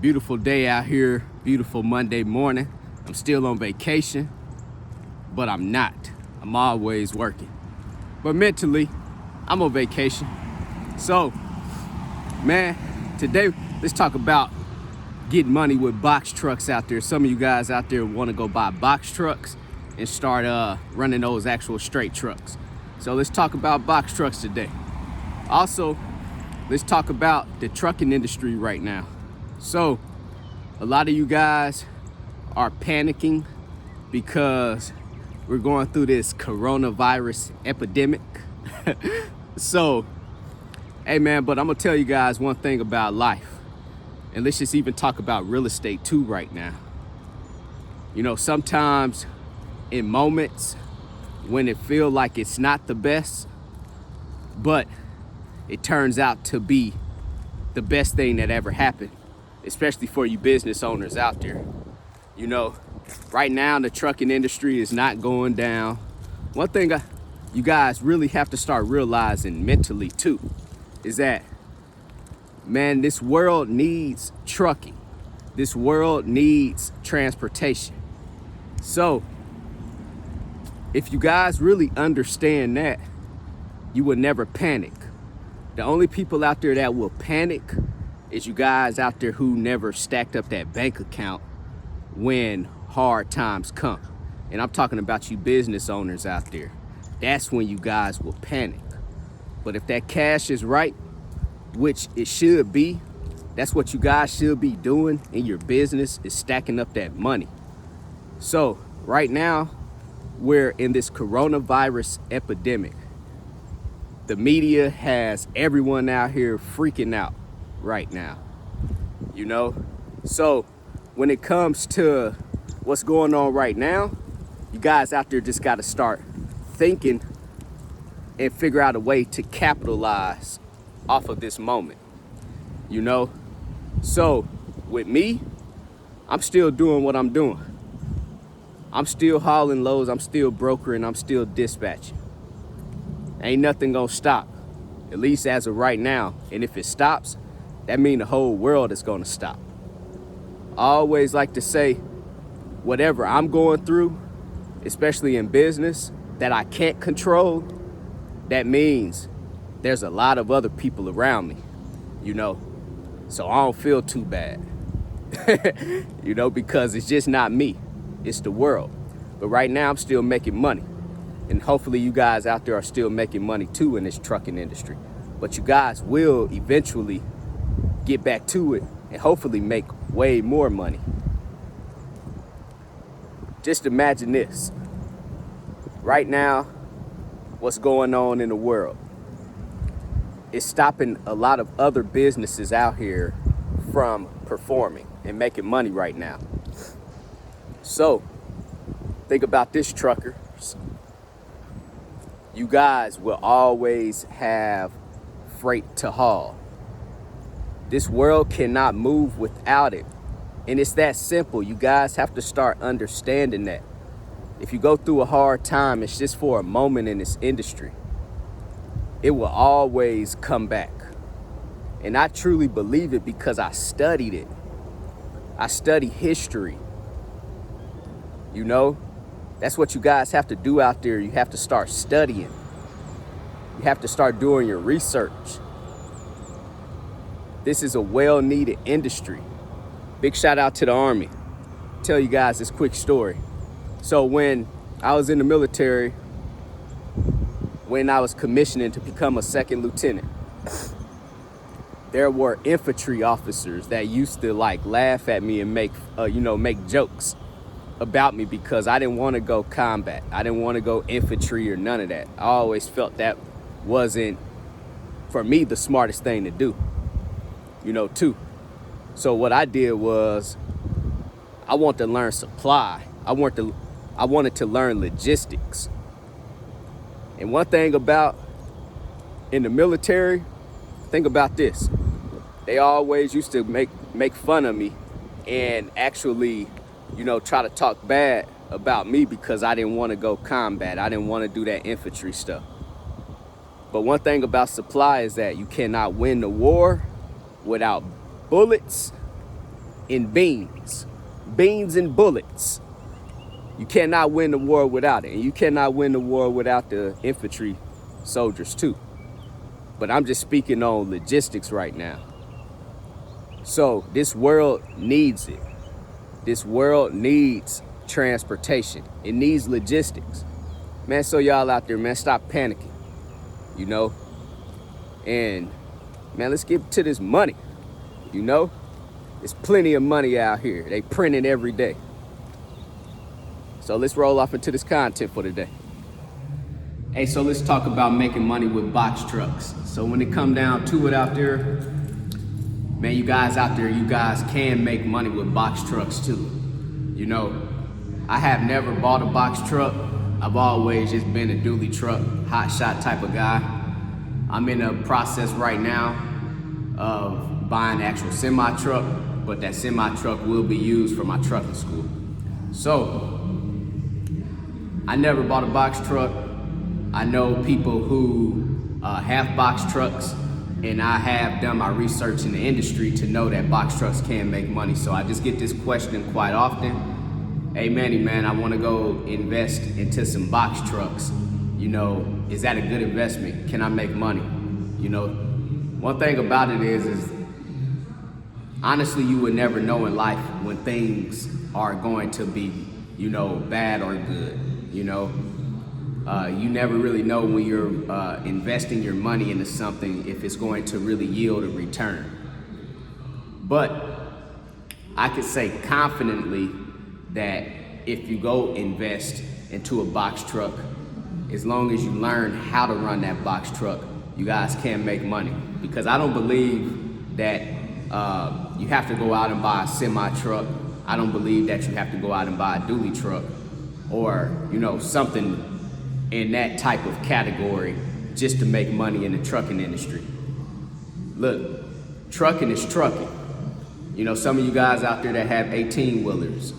Beautiful day out here, beautiful Monday morning. I'm still on vacation, but I'm not. I'm always working. But mentally, I'm on vacation. So, man, today let's talk about getting money with box trucks out there. Some of you guys out there want to go buy box trucks and start running those actual straight trucks. So let's talk about box trucks today. Also, let's talk about the trucking industry right now. So a lot of you guys are panicking because we're going through this coronavirus epidemic. So, hey man, but I'm gonna tell you guys one thing about life. And let's just even talk about real estate too right now. You know, sometimes in moments when it feels like it's not the best, but it turns out to be the best thing that ever happened, especially for you business owners out there. You know, right now the trucking industry is not going down. One thing you guys really have to start realizing mentally too is that, man, this world needs trucking. This world needs transportation. So if you guys really understand that, you will never panic. The only people out there that will panic is you guys out there who never stacked up that bank account when hard times come. And I'm talking about you business owners out there. That's when you guys will panic. But if that cash is right, which it should be, that's what you guys should be doing in your business, is stacking up that money. So right now, we're in this coronavirus epidemic. The media has everyone out here freaking out right now, you know? So when it comes to what's going on right now, you guys out there just gotta start thinking and figure out a way to capitalize off of this moment, you know? So with me, I'm still doing what I'm doing. I'm still hauling loads, I'm still brokering, I'm still dispatching. Ain't nothing gonna stop, at least as of right now. And if it stops, that means the whole world is gonna stop. I always like to say, whatever I'm going through, especially in business, that I can't control, that means there's a lot of other people around me, you know? So I don't feel too bad, you know, because it's just not me, it's the world. But right now I'm still making money. And hopefully you guys out there are still making money too in this trucking industry. But you guys will eventually get back to it and hopefully make way more money. Just imagine this. Right now, what's going on in the world is stopping a lot of other businesses out here from performing and making money right now. So think about this, truckers. You guys will always have freight to haul. This world cannot move without it. And it's that simple. You guys have to start understanding that. If you go through a hard time, it's just for a moment in this industry. It will always come back. And I truly believe it because I studied it. I study history. You know? That's what you guys have to do out there. You have to start studying. You have to start doing your research. This is a well-needed industry. Big shout out to the Army. Tell you guys this quick story. So when I was in the military, when I was commissioning to become a second lieutenant, there were infantry officers that used to like laugh at me and make jokes about me because I didn't want to go combat. I didn't want to go infantry or none of that. I always felt that wasn't, for me, the smartest thing to do, you know, too. So what I did was I wanted to learn supply. I wanted to learn logistics. And one thing about in the military, think about this. They always used to make fun of me and actually, you know, try to talk bad about me because I didn't want to go combat. I didn't want to do that infantry stuff. But one thing about supply is that you cannot win the war without bullets in beans and bullets. You cannot win the war without it. And you cannot win the war without the infantry soldiers too. But I'm just speaking on logistics right now. So this world needs it. This world needs transportation. It needs logistics. Man, so y'all out there, man, stop panicking, you know? And man, let's get to this money, you know? There's plenty of money out here. They printing every day. So let's roll off into this content for today. Hey, so let's talk about making money with box trucks. So when it come down to it out there, man, you guys out there, you guys can make money with box trucks too. You know, I have never bought a box truck. I've always just been a dually truck, hot shot type of guy. I'm in a process right now of buying an actual semi truck, but that semi truck will be used for my trucking school. So I never bought a box truck. I know people who have box trucks, and I have done my research in the industry to know that box trucks can make money. So I just get this question quite often. Hey Manny, man, I want to go invest into some box trucks. You know, is that a good investment? Can I make money? You know, one thing about it is honestly, you would never know in life when things are going to be, you know, bad or good. You know, you never really know when you're investing your money into something if it's going to really yield a return. But I could say confidently that if you go invest into a box truck, as long as you learn how to run that box truck, you guys can make money. Because I don't believe that you have to go out and buy a semi truck. I don't believe that you have to go out and buy a dually truck or, you know, something in that type of category just to make money in the trucking industry. Look, trucking is trucking. You know, some of you guys out there that have 18-wheelers,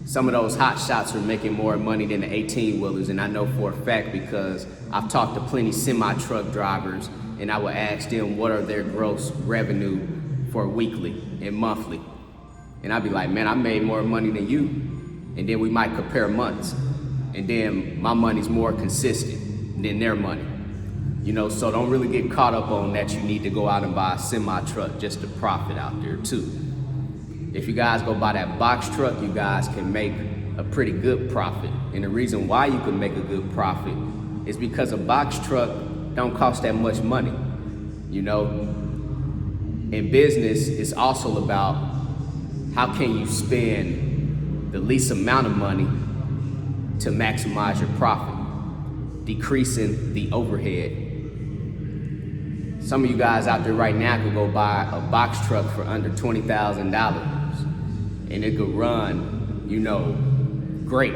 some of those hot shots are making more money than the 18-wheelers, and I know for a fact because I've talked to plenty semi-truck drivers, and I would ask them what are their gross revenue for weekly and monthly. And I'd be like, man, I made more money than you. And then we might compare months. And then my money's more consistent than their money. You know, so don't really get caught up on that you need to go out and buy a semi-truck just to profit out there too. If you guys go buy that box truck, you guys can make a pretty good profit. And the reason why you can make a good profit is because a box truck don't cost that much money. You know, in business, it's also about how can you spend the least amount of money to maximize your profit, decreasing the overhead. Some of you guys out there right now could go buy a box truck for under $20,000 and it could run, you know, great.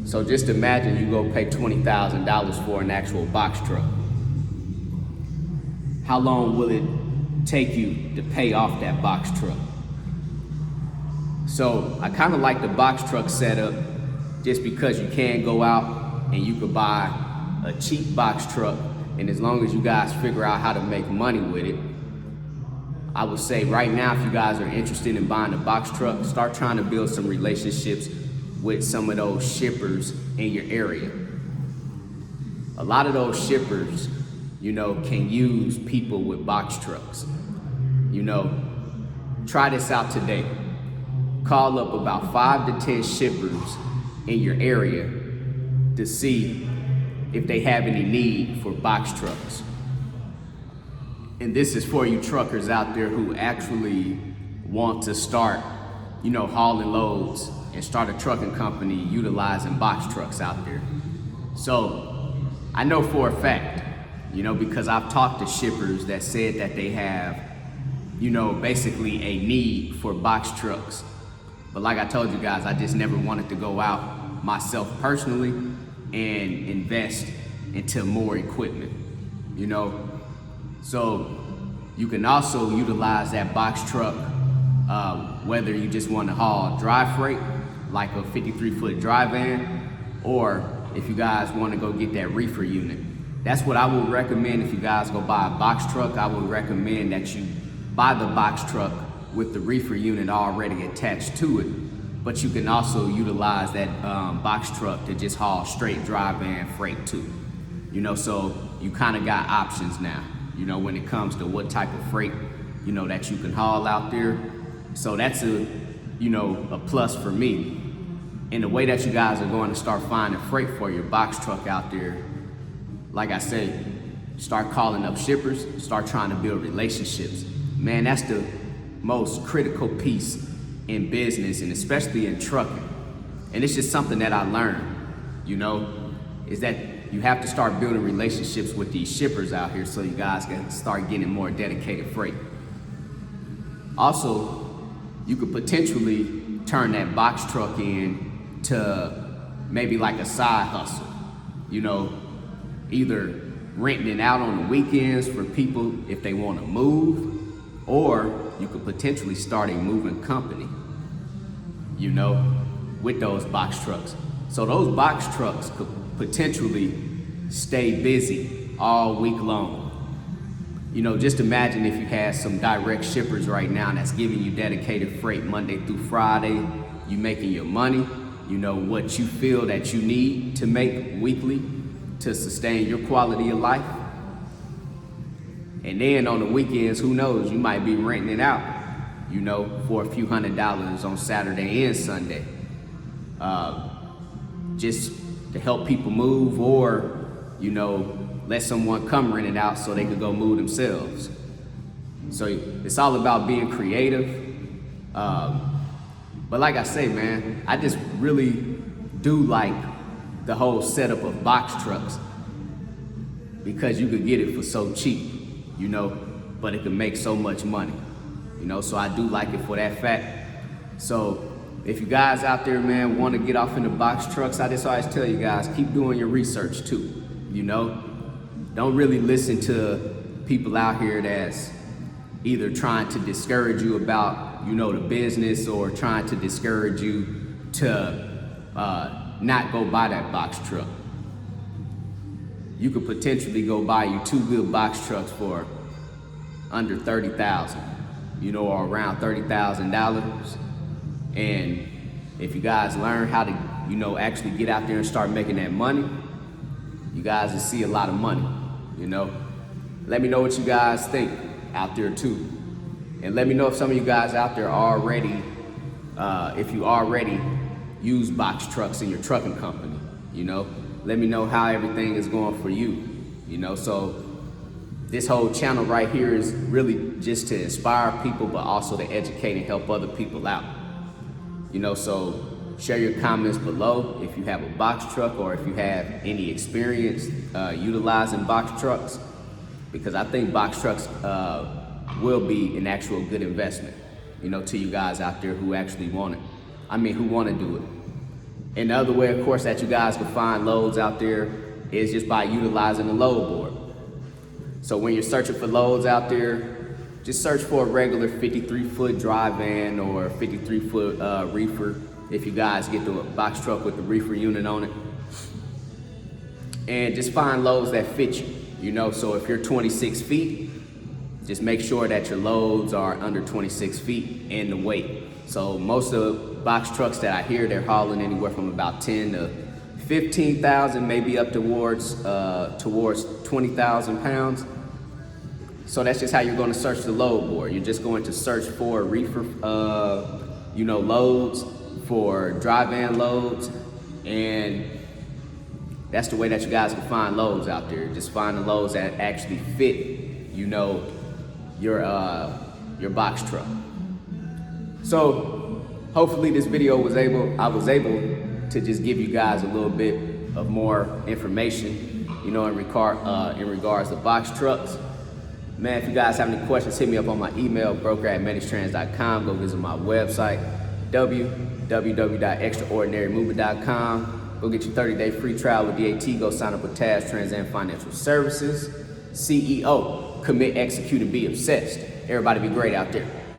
So just imagine you go pay $20,000 for an actual box truck. How long will it take you to pay off that box truck? So I kind of like the box truck setup just because you can go out and you could buy a cheap box truck, and as long as you guys figure out how to make money with it, I would say right now, if you guys are interested in buying a box truck, start trying to build some relationships with some of those shippers in your area. A lot of those shippers, you know, can use people with box trucks. You know, try this out today. Call up about 5 to 10 shippers in your area to see if they have any need for box trucks. And this is for you truckers out there who actually want to start, you know, hauling loads and start a trucking company utilizing box trucks out there. So I know for a fact, you know, because I've talked to shippers that said that they have, you know, basically a need for box trucks. But like I told you guys, I just never wanted to go out myself personally and invest into more equipment, you know? So you can also utilize that box truck, whether you just want to haul dry freight, like a 53-foot dry van, or if you guys want to go get that reefer unit. That's what I would recommend if you guys go buy a box truck. I would recommend that you buy the box truck with the reefer unit already attached to it, but you can also utilize that box truck to just haul straight dry van freight too. So you kind of got options now, when it comes to what type of freight, that you can haul out there. So that's a plus for me. And the way that you guys are going to start finding freight for your box truck out there, like I say, start calling up shippers, start trying to build relationships. Man, that's the most critical piece in business, and especially in trucking. And it's just something that I learned, is that you have to start building relationships with these shippers out here so you guys can start getting more dedicated freight. Also, you could potentially turn that box truck into maybe like a side hustle, either renting it out on the weekends for people if they want to move, or you could potentially start a moving company, with those box trucks. So those box trucks could potentially stay busy all week long. Just imagine if you had some direct shippers right now that's giving you dedicated freight Monday through Friday, you making your money, what you feel that you need to make weekly to sustain your quality of life. And then on the weekends, who knows, you might be renting it out, for a few $100s on Saturday and Sunday. Just to help people move, or, let someone come rent it out so they could go move themselves. So it's all about being creative. But like I say, man, I just really do like the whole setup of box trucks, because you could get it for so cheap, but it can make so much money, so I do like it for that fact. So if you guys out there, man, want to get off into box trucks, I just always tell you guys, keep doing your research too, Don't really listen to people out here that's either trying to discourage you about, the business, or trying to discourage you to not go buy that box truck. You could potentially go buy you 2 good box trucks for under $30,000, or around $30,000. And if you guys learn how to, actually get out there and start making that money, you guys will see a lot of money, Let me know what you guys think out there too. And let me know if some of you guys out there already, if you already use box trucks in your trucking company, Let me know how everything is going for you, So this whole channel right here is really just to inspire people, but also to educate and help other people out, So share your comments below if you have a box truck, or if you have any experience utilizing box trucks, because I think box trucks will be an actual good investment, to you guys out there who actually want it. Who want to do it. And the other way, of course, that you guys can find loads out there is just by utilizing the load board. So when you're searching for loads out there, just search for a regular 53-foot dry van or 53-foot reefer, if you guys get the box truck with the reefer unit on it. And just find loads that fit you, So if you're 26 feet, just make sure that your loads are under 26 feet in the weight. So most of the box trucks that I hear, they're hauling anywhere from about 10 to 15,000, maybe up towards 20,000 pounds. So that's just how you're going to search the load board. You're just going to search for reefer, loads, for dry van loads, and that's the way that you guys can find loads out there. Just find the loads that actually fit, your box truck. So hopefully this video I was able to just give you guys a little bit of more information, in regards to box trucks. Man, if you guys have any questions, hit me up on my email, broker@medixtrans.com. Go visit my website, www.extraordinarymovement.com. Go get your 30-day free trial with DAT. Go sign up with TAFS, Trans and Financial Services. CEO, commit, execute, and be obsessed. Everybody be great out there.